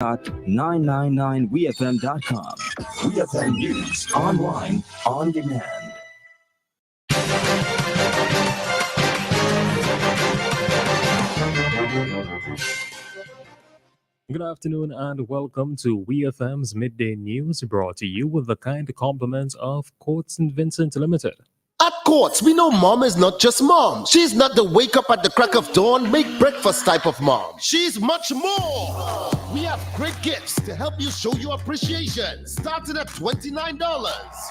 999wfm.com. WeFM News online on demand. Good afternoon and welcome to WeFM's Midday News, brought to you with the kind compliments of Courts St. Vincent Limited. At Courts, we know mom is not just mom. She's not the wake up at the crack of dawn, make breakfast type of mom. She's much more. We have great gifts to help you show your appreciation. Starting at $29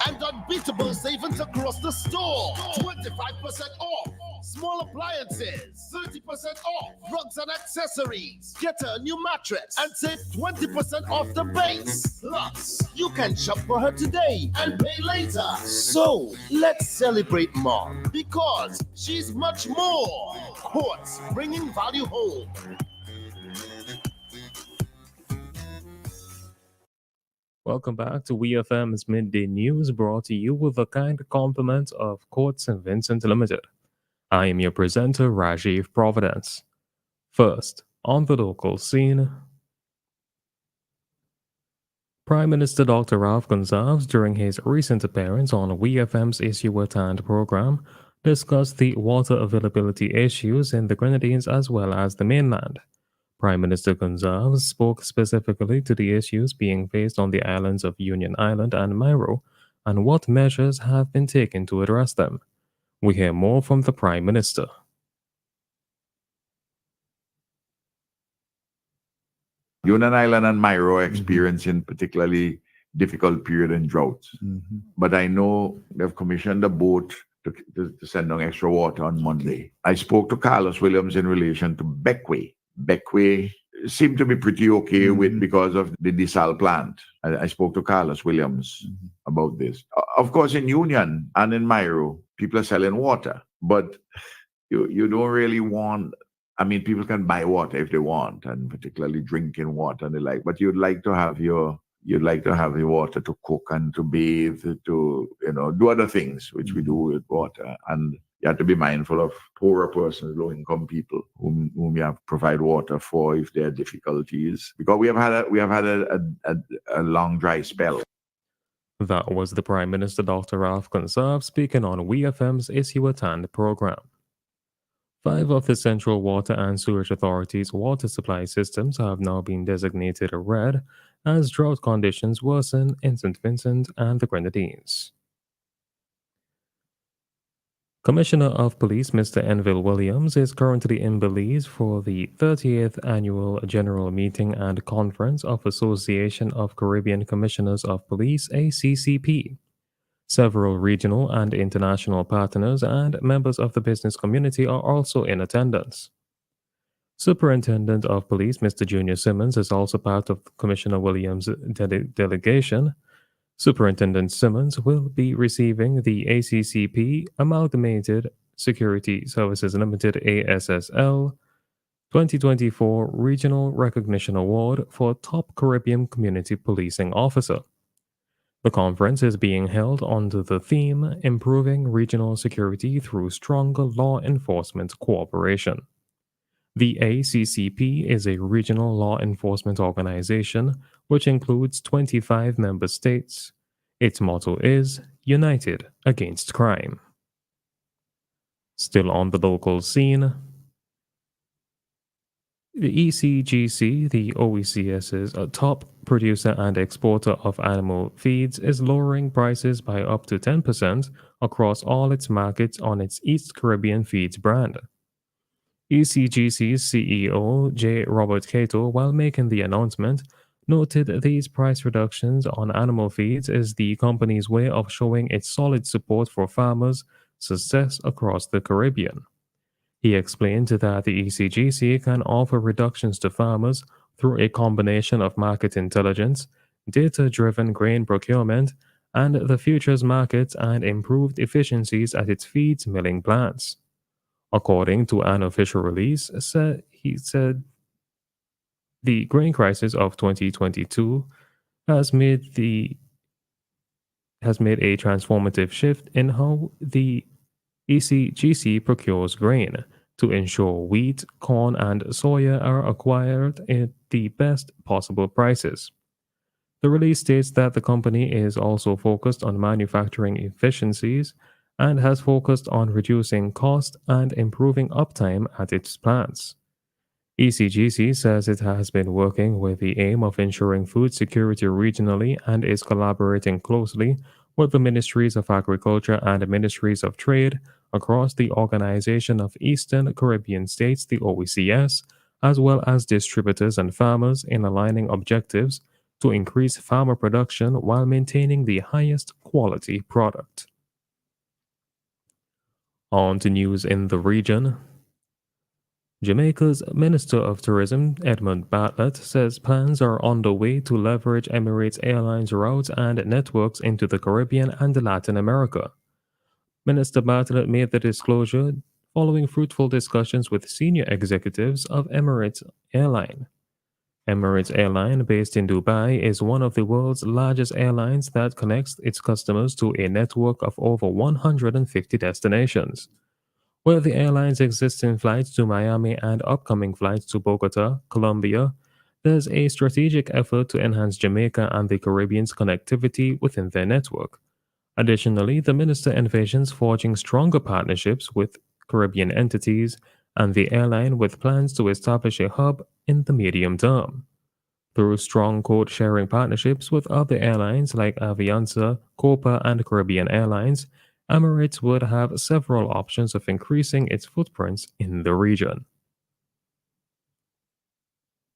and unbeatable savings across the store. 25% off. Small appliances, 30% off. Rugs and accessories. Get her a new mattress and save 20% off the base. Plus, you can shop for her today and pay later. So, let's celebrate mom because she's much more. Courts, bringing value home. Welcome back to WeFM's Midday News, brought to you with the kind compliments of Courts St. Vincent Limited. I am your presenter, Rajiv Providence. First, on the local scene, Prime Minister Dr. Ralph Gonsalves, during his recent appearance on WeFM's Issue at Hand program, discussed the water availability issues in the Grenadines as well as the mainland. Prime Minister Gonsalves spoke specifically to the issues being faced on the islands of Union Island and Mairo and what measures have been taken to address them. We hear more from the Prime Minister. Union Island and Mairo are experiencing particularly difficult period in droughts. But I know they've commissioned a boat to send down extra water on Monday. I spoke to Carlos Williams in relation to Beckway. Beckway seemed to be pretty okay with because of the desal plant. I spoke to Carlos Williams about this. Of course, in Union and in Mairo, people are selling water, but you don't really want. I mean, people can buy water if they want, and particularly drinking water and the like. But you'd like to have your water to cook and to bathe, to do other things which we do with water. And you have to be mindful of poorer persons, low-income people whom you have to provide water for if there are difficulties. Because we have had a long dry spell. That was the Prime Minister Dr. Ralph Gonsalves speaking on WeFM's Issue at Hand program. 5 of the Central Water and Sewerage Authority's water supply systems have now been designated red as drought conditions worsen in St. Vincent and the Grenadines. Commissioner of Police Mr. Enville Williams is currently in Belize for the 30th Annual General Meeting and Conference of Association of Caribbean Commissioners of Police, ACCP. Several regional and international partners and members of the business community are also in attendance. Superintendent of Police Mr. Junior Simmons is also part of Commissioner Williams' delegation. Superintendent Simmons will be receiving the ACCP Amalgamated Security Services Limited ASSL 2024 Regional Recognition Award for Top Caribbean Community Policing Officer. The conference is being held under the theme Improving Regional Security Through Stronger Law Enforcement Cooperation. The ACCP is a regional law enforcement organization which includes 25 member states. Its motto is United Against Crime. Still on the local scene, the ECGC, the OECS's top producer and exporter of animal feeds, is lowering prices by up to 10% across all its markets on its East Caribbean Feeds brand. ECGC's CEO, J. Robert Cato, while making the announcement, noted these price reductions on animal feeds is the company's way of showing its solid support for farmers' success across the Caribbean. He explained that the ECGC can offer reductions to farmers through a combination of market intelligence, data-driven grain procurement, and the futures markets and improved efficiencies at its feeds milling plants. According to an official release, he said the grain crisis of 2022 has made a transformative shift in how the ECGC procures grain, to ensure wheat, corn, and soya are acquired at the best possible prices. The release states that the company is also focused on manufacturing efficiencies and has focused on reducing cost and improving uptime at its plants. ECGC says it has been working with the aim of ensuring food security regionally and is collaborating closely with the Ministries of Agriculture and Ministries of Trade across the Organization of Eastern Caribbean States, the OECS, as well as distributors and farmers in aligning objectives to increase farmer production while maintaining the highest quality product. On to news in the region. Jamaica's Minister of Tourism, Edmund Bartlett, says plans are underway to leverage Emirates Airlines routes and networks into the Caribbean and Latin America. Minister Bartlett made the disclosure following fruitful discussions with senior executives of Emirates Airline. Emirates Airline, based in Dubai, is one of the world's largest airlines that connects its customers to a network of over 150 destinations. Where the airline's existing flights to Miami and upcoming flights to Bogota, Colombia, there's a strategic effort to enhance Jamaica and the Caribbean's connectivity within their network. Additionally, the minister envisions forging stronger partnerships with Caribbean entities and the airline with plans to establish a hub in the medium term. Through strong code-sharing partnerships with other airlines like Avianca, Copa, and Caribbean Airlines, Emirates would have several options of increasing its footprints in the region.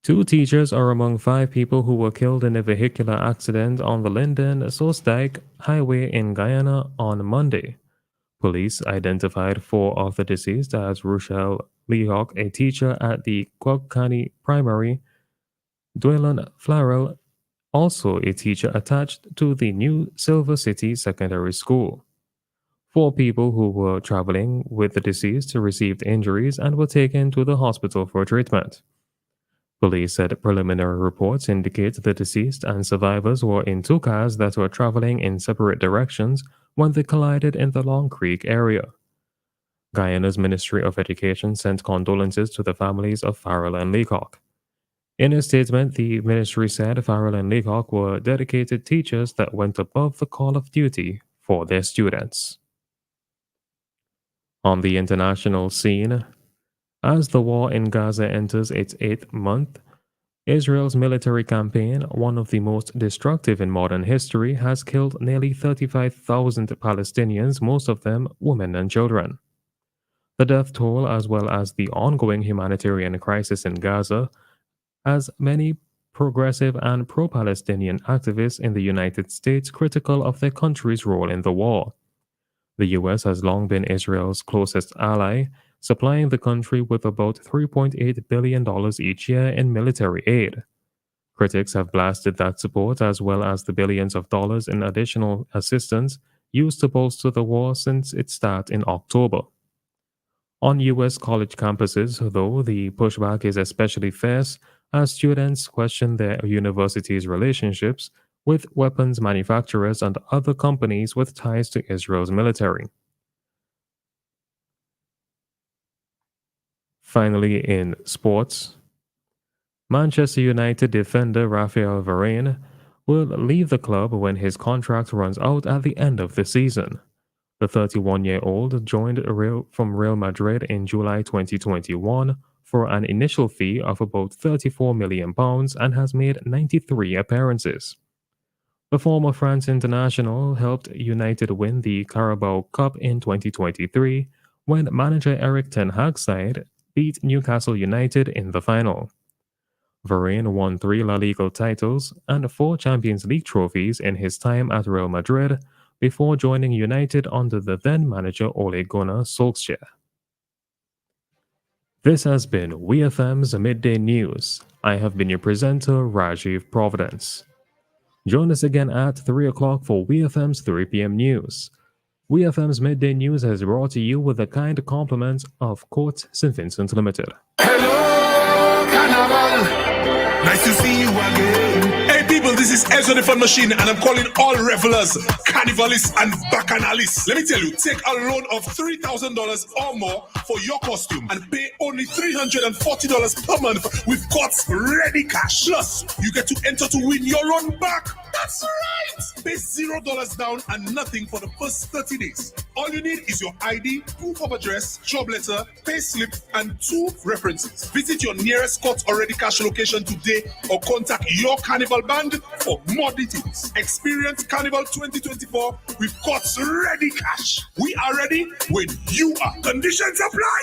2 teachers are among 5 people who were killed in a vehicular accident on the Linden-Soestdijk Highway in Guyana on Monday. Police identified 4 of the deceased as Rochelle Lehock, a teacher at the Quagcani Primary, Dwaylen Flarrell, also a teacher attached to the new Silver City Secondary School. 4 people who were traveling with the deceased received injuries and were taken to the hospital for treatment. Police said preliminary reports indicate the deceased and survivors were in 2 cars that were traveling in separate directions when they collided in the Long Creek area. Guyana's Ministry of Education sent condolences to the families of Farrell and Leacock. In a statement, the ministry said Farrell and Leacock were dedicated teachers that went above the call of duty for their students. On the international scene, as the war in Gaza enters its 8th month, Israel's military campaign, one of the most destructive in modern history, has killed nearly 35,000 Palestinians, most of them women and children. The death toll, as well as the ongoing humanitarian crisis in Gaza, has many progressive and pro-Palestinian activists in the United States critical of their country's role in the war. The U.S. has long been Israel's closest ally, supplying the country with about $3.8 billion each year in military aid. Critics have blasted that support as well as the billions of dollars in additional assistance used to bolster the war since its start in October. On U.S. college campuses, though, the pushback is especially fierce as students question their university's relationships with weapons manufacturers and other companies with ties to Israel's military. Finally, in sports, Manchester United defender Raphael Varane will leave the club when his contract runs out at the end of the season. The 31-year-old joined from Real Madrid in July 2021 for an initial fee of about £34 million and has made 93 appearances. The former France international helped United win the Carabao Cup in 2023 when manager Eric Ten Hag's side beat Newcastle United in the final. Varane won 3 La Liga titles and 4 Champions League trophies in his time at Real Madrid before joining United under the then-manager Ole Gunnar Solskjaer. This has been WEFM's Midday News. I have been your presenter, Rajiv Providence. Join us again at 3 o'clock for WEFM's 3 p.m. news. WEFM's Midday News is brought to you with the kind compliments of Court St. Vincent Limited. Hello, Carnival. Nice to see you again. Hey, people. this is Ezra the Fun Machine, and I'm calling all revelers, carnivalists, and bacchanalists. Let me tell you, take a loan of $3,000 or more for your costume and pay only $340 per month with God's ready cash. Plus, you get to enter to win your loan back. That's right! Pay $0 down and nothing for the first 30 days. All you need is your ID, proof of address, job letter, pay slip, and 2 references. Visit your nearest Courts Already Cash location today or contact your Carnival band for more details. Experience Carnival 2024 with Courts Ready Cash. We are ready when you are. Conditions apply.